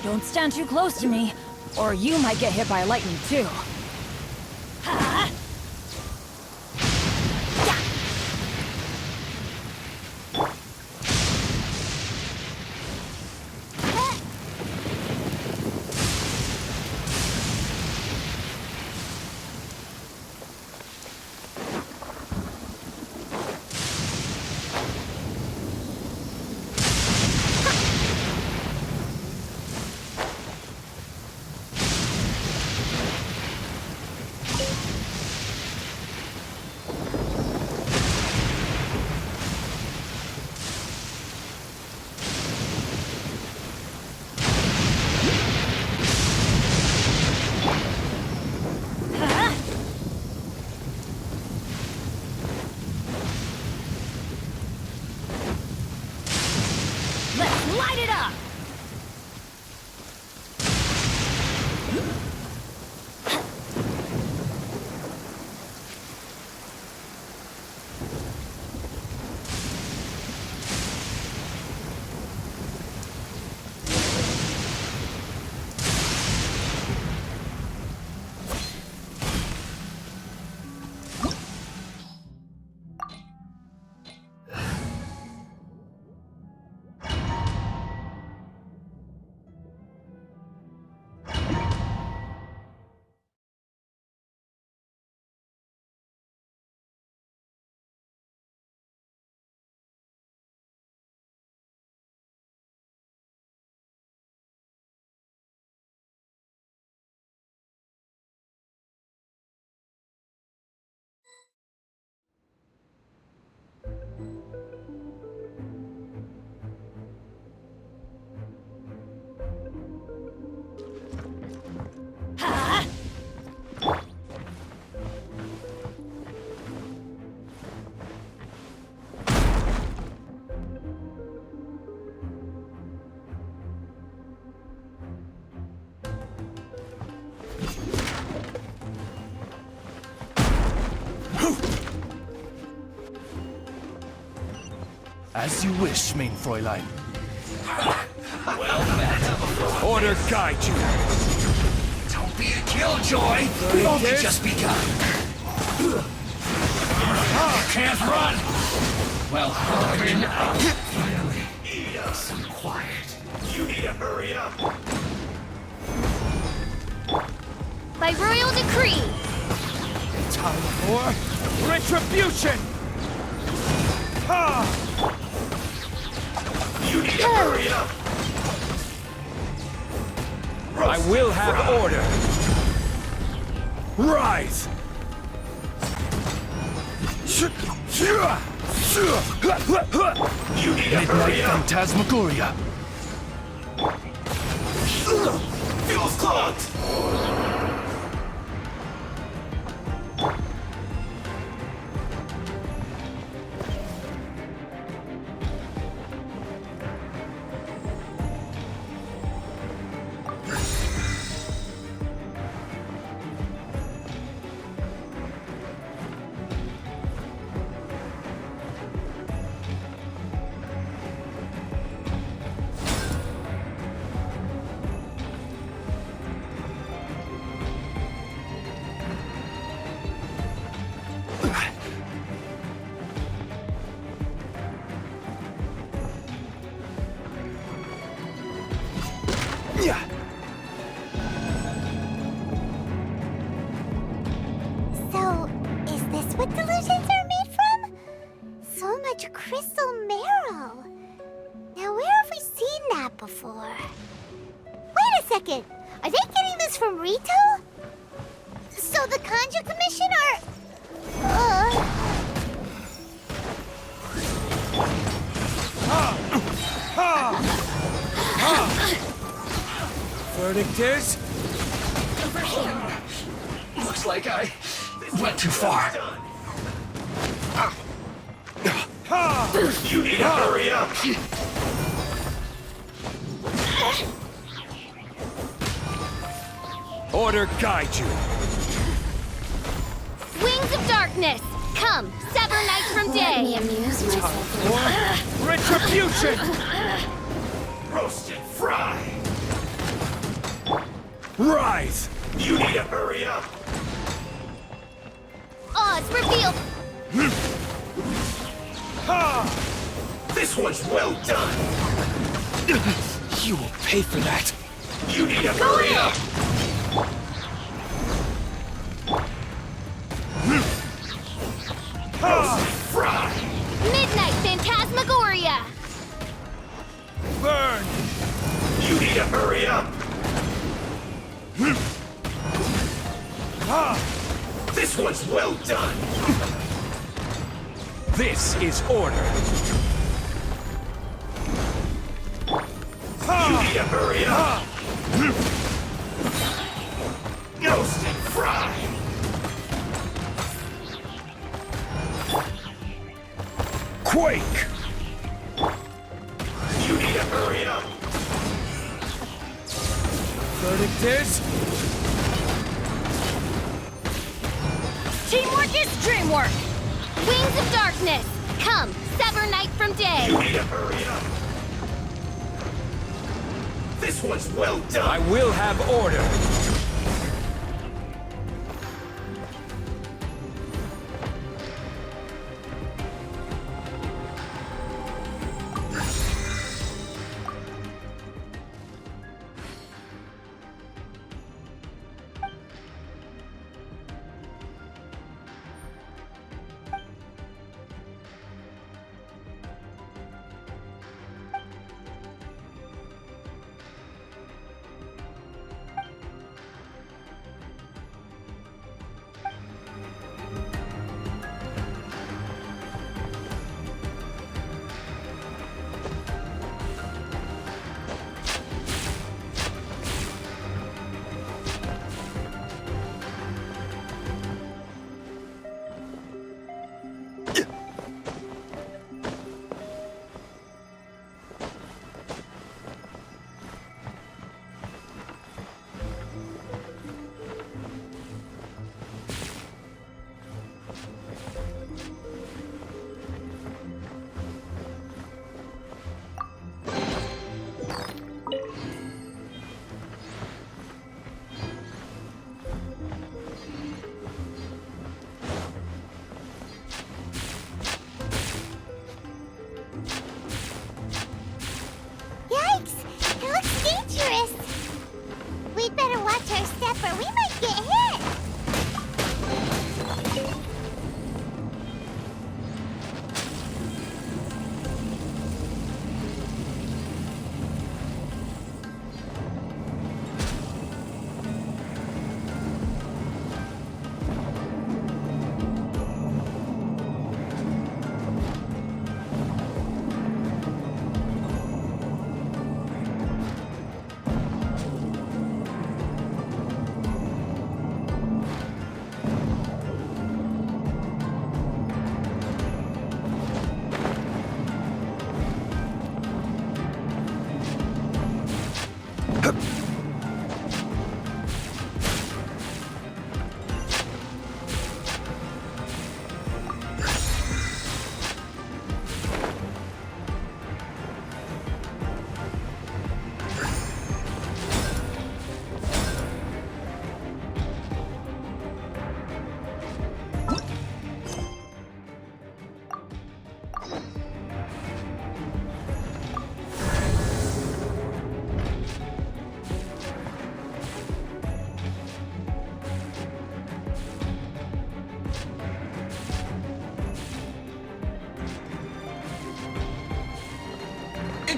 Don't stand too close to me, or you might get hit by lightning too. As you wish, main Fräulein. Well met. Order guide you. Don't be a killjoy. We've only just begun. You can't run. Well, hurry now. Finally, eat up some quiet. You need to hurry up. By royal decree. Time for retribution. You need to hurry up. I will have order. Rise. You need to Midnight hurry up. Phantasmagoria. Fuel's clogged. So, is this what delusions are made from? So much crystal marrow. Now, where have we seen that before? Wait a second. Are they getting this from Rito? So the Kanji Commission are... Verdict is? Looks like I went too far. You need to hurry up. Order guide you. Wings of darkness. Come, sever night from day. Let me amuse myself. Retribution. Roast and fry. Rise. You need to hurry up. Oz revealed. This one's well done. You will pay for that. You need to hurry up. Roast and fry. Midnight Phantasmagoria. Burn. You need to hurry up. This one's well done. This is order. You need to hurry up. Roast and fry. Quake. You need to hurry up. Verdict is? Teamwork is dreamwork. Wings of darkness. Come, sever night from day. You need to hurry up. This one's well done. I will have order.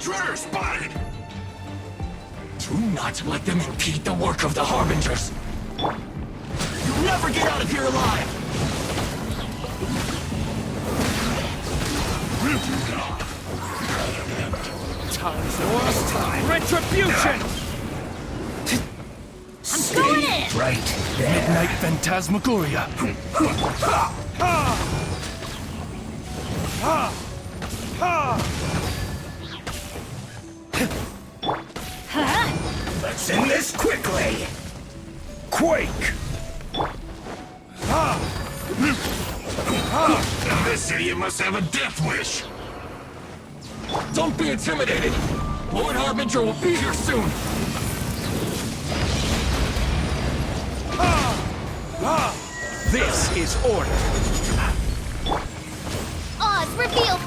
Intruder spotted! Do not let them impede the work of the Harbingers. You'll never get out of here alive! Time's the worst time. Retribution! I'm going in! Right. Midnight Phantasmagoria. Let's end this quickly! Quake! This idiot must have a death wish! Don't be intimidated! Lord Harbinger will be here soon! This is order. Oz, reveal!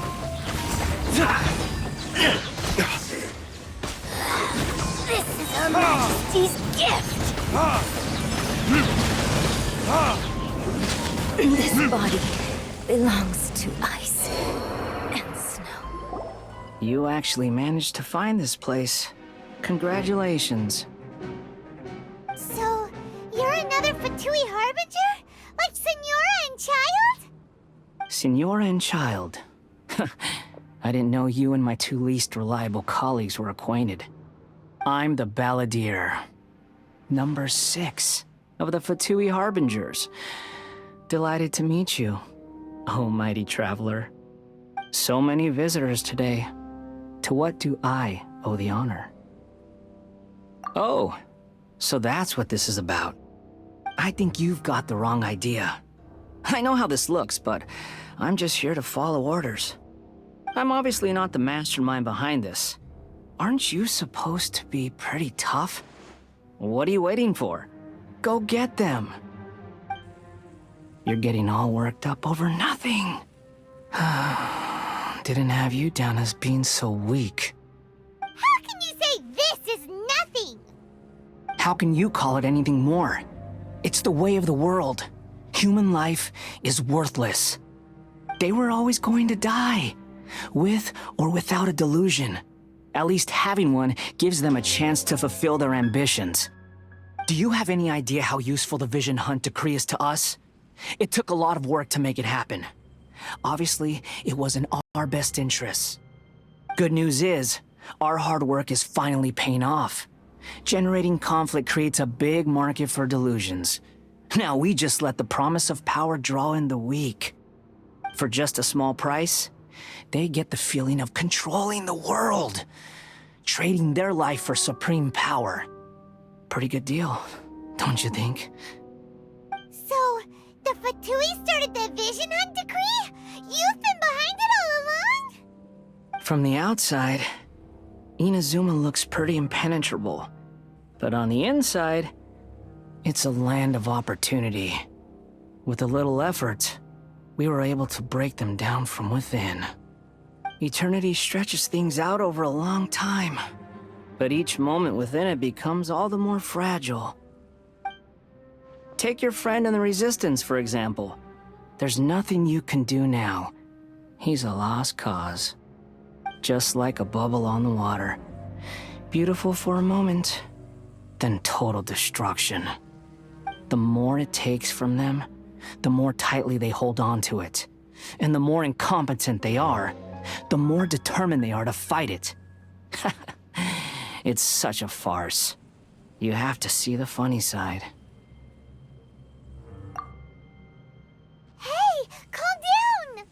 This is Her Majesty's gift! This body belongs to ice and snow. You actually managed to find this place. Congratulations. So, you're another Fatui Harbinger? Like Senora and Child? Senora and Child. I didn't know you and my two least reliable colleagues were acquainted. I'm the Balladeer. Number 6 of the Fatui Harbingers. Delighted to meet you, oh mighty traveler. So many visitors today. To what do I owe the honor? Oh, so that's what this is about. I think you've got the wrong idea. I know how this looks, but I'm just here to follow orders. I'm obviously not the mastermind behind this. Aren't you supposed to be pretty tough? What are you waiting for? Go get them. You're getting all worked up over nothing. Didn't have you down as being so weak. How can you say this is nothing? How can you call it anything more? It's the way of the world. Human life is worthless. They were always going to die, with or without a delusion. At least having one gives them a chance to fulfill their ambitions. Do you have any idea how useful the Vision Hunt decree is to us? It took a lot of work to make it happen. Obviously, it was in our best interests. Good news is, our hard work is finally paying off. Generating conflict creates a big market for delusions. Now we just let the promise of power draw in the weak. For just a small price, they get the feeling of controlling the world, trading their life for supreme power. Pretty good deal, don't you think? So, the Fatui started the Vision Hunt decree? You've been behind it all along? From the outside, Inazuma looks pretty impenetrable. But on the inside, it's a land of opportunity. With a little effort, we were able to break them down from within. Eternity stretches things out over a long time, but each moment within it becomes all the more fragile. Take your friend in the Resistance, for example. There's nothing you can do now. He's a lost cause. Just like a bubble on the water. Beautiful for a moment, then total destruction. The more it takes from them, the more tightly they hold on to it. And the more incompetent they are, the more determined they are to fight it. It's such a farce. You have to see the funny side. Hey, calm down!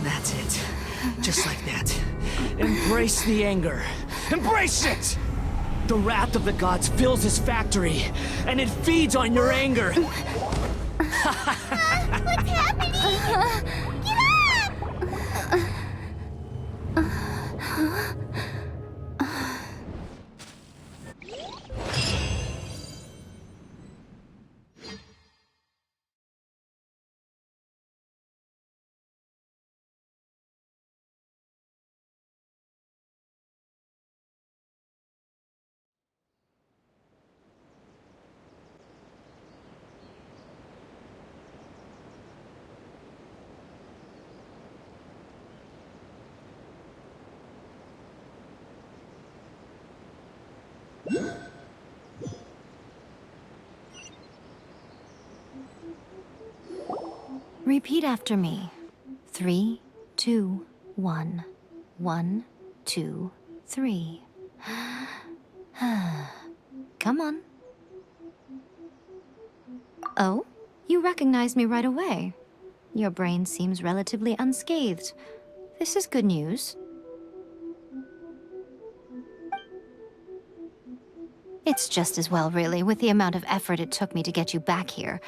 That's it. Just like that. Embrace the anger. Embrace it! The wrath of the gods fills his factory, and it feeds on your anger. What's happening? Repeat after me. 3, 2, 1. 1, 2, 3. Come on. Oh, you recognized me right away. Your brain seems relatively unscathed. This is good news. It's just as well, really, with the amount of effort it took me to get you back here.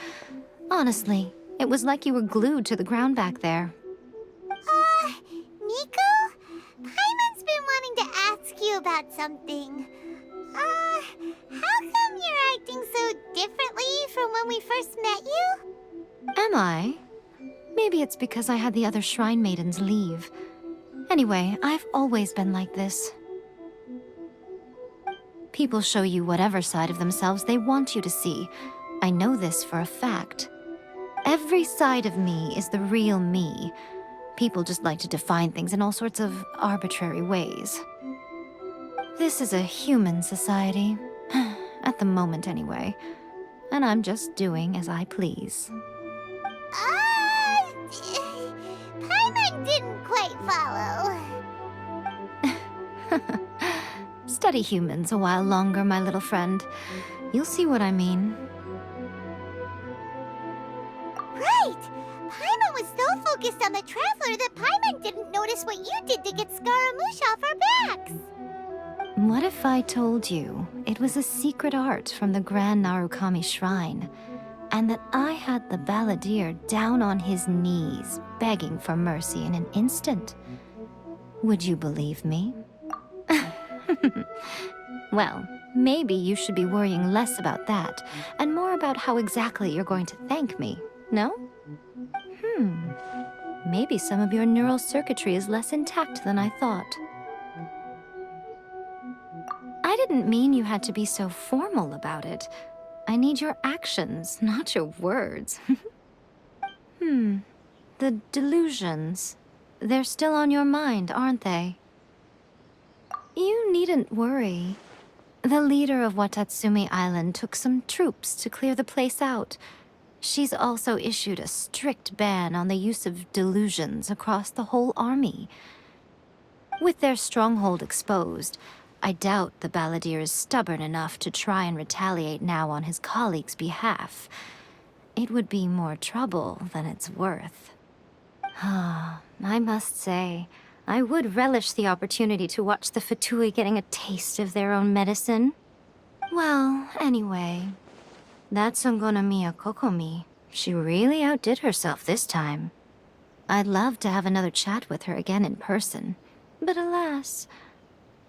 Honestly, it was like you were glued to the ground back there. Nico? Paimon's been wanting to ask you about something. How come you're acting so differently from when we first met you? Am I? Maybe it's because I had the other Shrine Maidens leave. Anyway, I've always been like this. People show you whatever side of themselves they want you to see. I know this for a fact. Every side of me is the real me. People just like to define things in all sorts of arbitrary ways. This is a human society. At the moment, anyway. And I'm just doing as I please. Paimon didn't quite follow. Study humans a while longer, my little friend. You'll see what I mean. Right! Paimon was so focused on the Traveler that Paimon didn't notice what you did to get Scaramouche off our backs. What if I told you it was a secret art from the Grand Narukami Shrine, and that I had the balladeer down on his knees, begging for mercy in an instant? Would you believe me? Well, maybe you should be worrying less about that, and more about how exactly you're going to thank me, no? Maybe some of your neural circuitry is less intact than I thought. I didn't mean you had to be so formal about it. I need your actions, not your words. The delusions. They're still on your mind, aren't they? You needn't worry. The leader of Watatsumi Island took some troops to clear the place out. She's also issued a strict ban on the use of delusions across the whole army. With their stronghold exposed, I doubt the balladeer is stubborn enough to try and retaliate now on his colleague's behalf. It would be more trouble than it's worth. I must say, I would relish the opportunity to watch the Fatui getting a taste of their own medicine. Well, anyway, that Sangonomiya Kokomi, she really outdid herself this time. I'd love to have another chat with her again in person, but alas,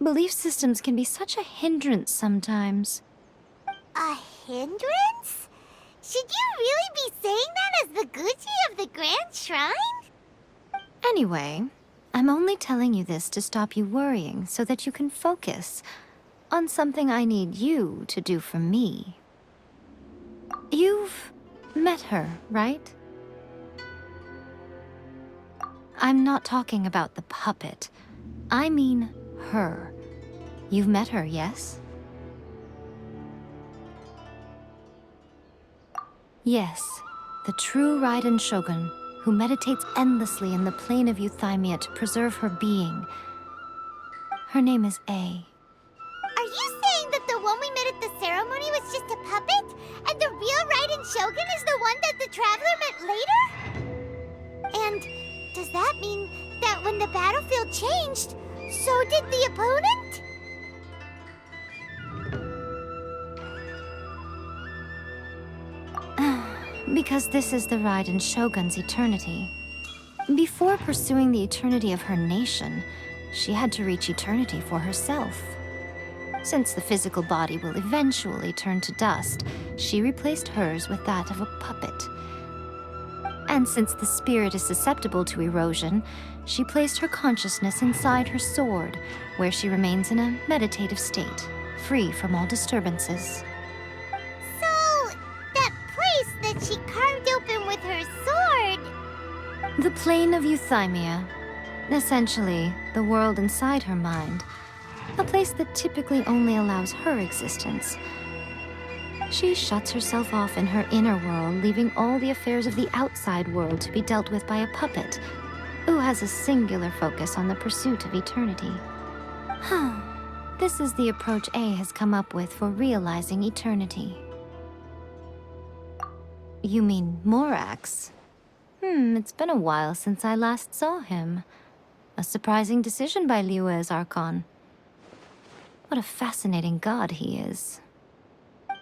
belief systems can be such a hindrance sometimes. A hindrance? Should you really be saying that as the Gucci of the Grand Shrine? Anyway, I'm only telling you this to stop you worrying so that you can focus on something I need you to do for me. You've met her, right? I'm not talking about the puppet. I mean her. You've met her, yes? Yes, the true Raiden Shogun, who meditates endlessly in the plane of Euthymia to preserve her being. Her name is A. Are you saying that the one we met at the ceremony was just a puppet? And the real Raiden Shogun is the one that the Traveler met later? And does that mean that when the battlefield changed, so did the opponent? Because this is the Raiden Shogun's eternity. Before pursuing the eternity of her nation, she had to reach eternity for herself. Since the physical body will eventually turn to dust, she replaced hers with that of a puppet. And since the spirit is susceptible to erosion, she placed her consciousness inside her sword, where she remains in a meditative state, free from all disturbances. So, that place that she carved open with her sword... The plane of Euthymia, essentially the world inside her mind, A place that typically only allows her existence. She shuts herself off in her inner world, leaving all the affairs of the outside world to be dealt with by a puppet, who has a singular focus on the pursuit of eternity. This is the approach A has come up with for realizing eternity. You mean Morax? It's been a while since I last saw him. A surprising decision by Liyue's Archon. What a fascinating god he is.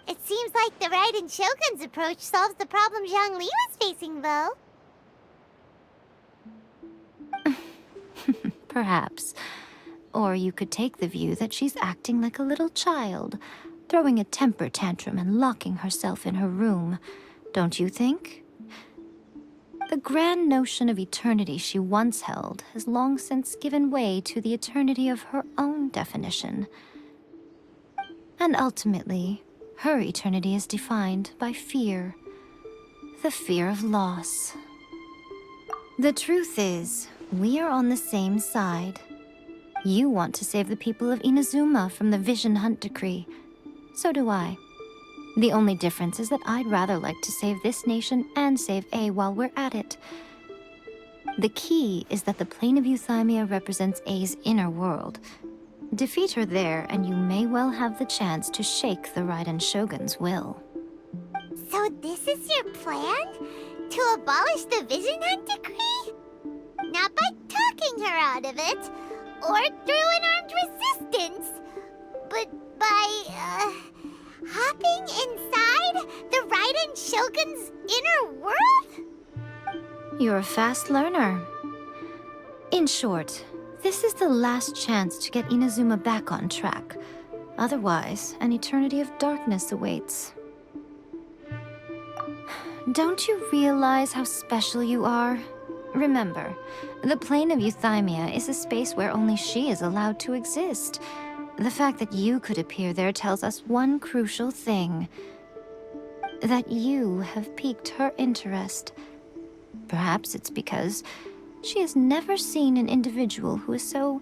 It seems like the Raiden Shogun's approach solves the problem Zhang Li was facing, though. Perhaps. Or you could take the view that she's acting like a little child, throwing a temper tantrum and locking herself in her room. Don't you think? The grand notion of eternity she once held has long since given way to the eternity of her own definition. And ultimately, her eternity is defined by fear. The fear of loss. The truth is, we are on the same side. You want to save the people of Inazuma from the Vision Hunt Decree. So do I. The only difference is that I'd rather like to save this nation and save A while we're at it. The key is that the plane of Euthymia represents A's inner world. Defeat her there, and you may well have the chance to shake the Raiden Shogun's will. So this is your plan? To abolish the Vision Hunt Decree? Not by talking her out of it, or through an armed resistance, but by, hopping inside the Raiden Shogun's inner world? You're a fast learner. In short, this is the last chance to get Inazuma back on track. Otherwise, an eternity of darkness awaits. Don't you realize how special you are? Remember, the plane of Euthymia is a space where only she is allowed to exist. The fact that you could appear there tells us one crucial thing. That you have piqued her interest. Perhaps it's because she has never seen an individual who is so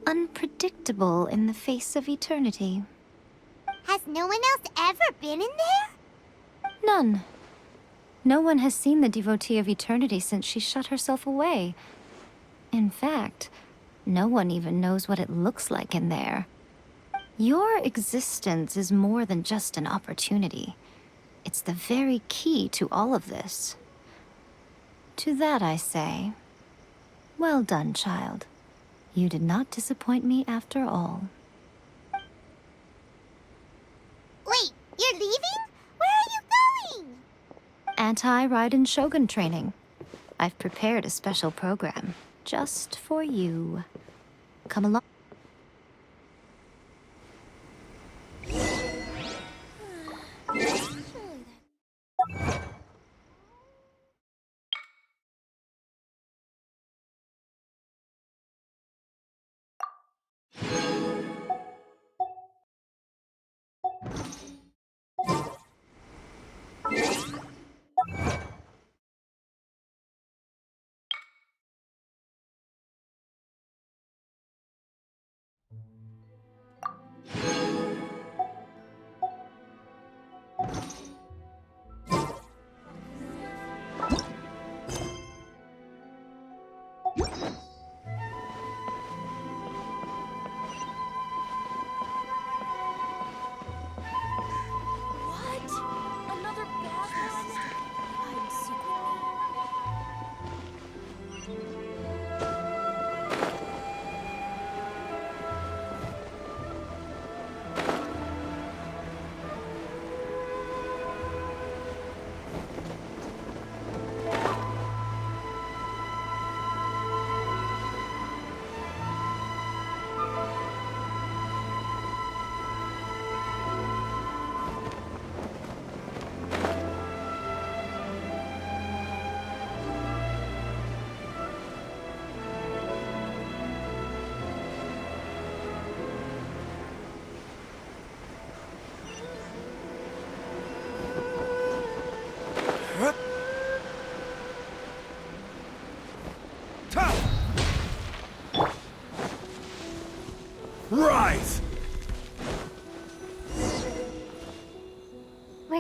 unpredictable in the face of eternity. Has no one else ever been in there? None. No one has seen the devotee of eternity since she shut herself away. In fact, no one even knows what it looks like in there. Your existence is more than just an opportunity. It's the very key to all of this. To that I say, well done, child. You did not disappoint me after all. Wait, you're leaving? Where are you going? Anti-Raiden Shogun training. I've prepared a special program just for you. Come along.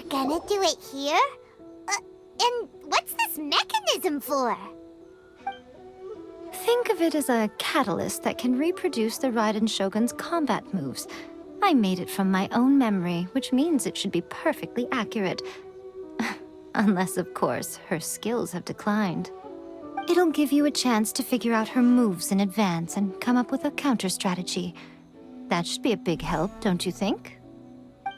We're gonna do it here? And what's this mechanism for? Think of it as a catalyst that can reproduce the Raiden Shogun's combat moves. I made it from my own memory, which means it should be perfectly accurate. Unless, of course, her skills have declined. It'll give you a chance to figure out her moves in advance and come up with a counter-strategy. That should be a big help, don't you think?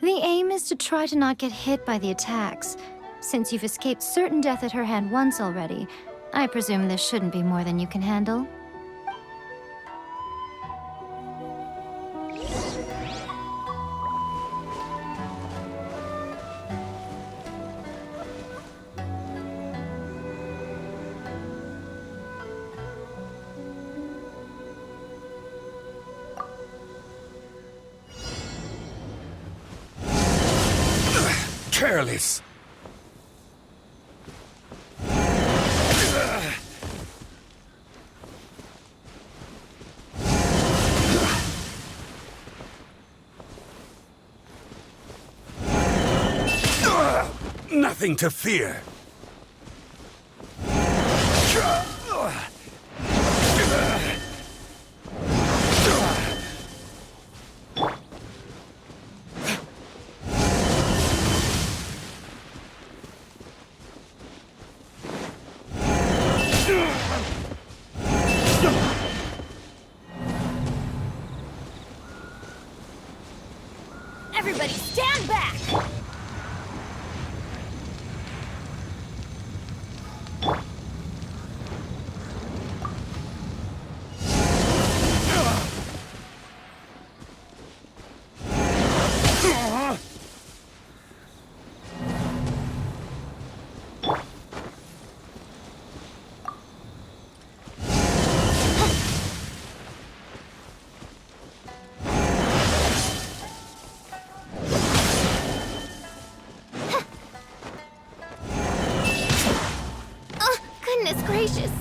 The aim is to try to not get hit by the attacks. Since you've escaped certain death at her hand once already, I presume this shouldn't be more than you can handle. Careless. Nothing to fear. Everybody stand back! Oh, goodness gracious.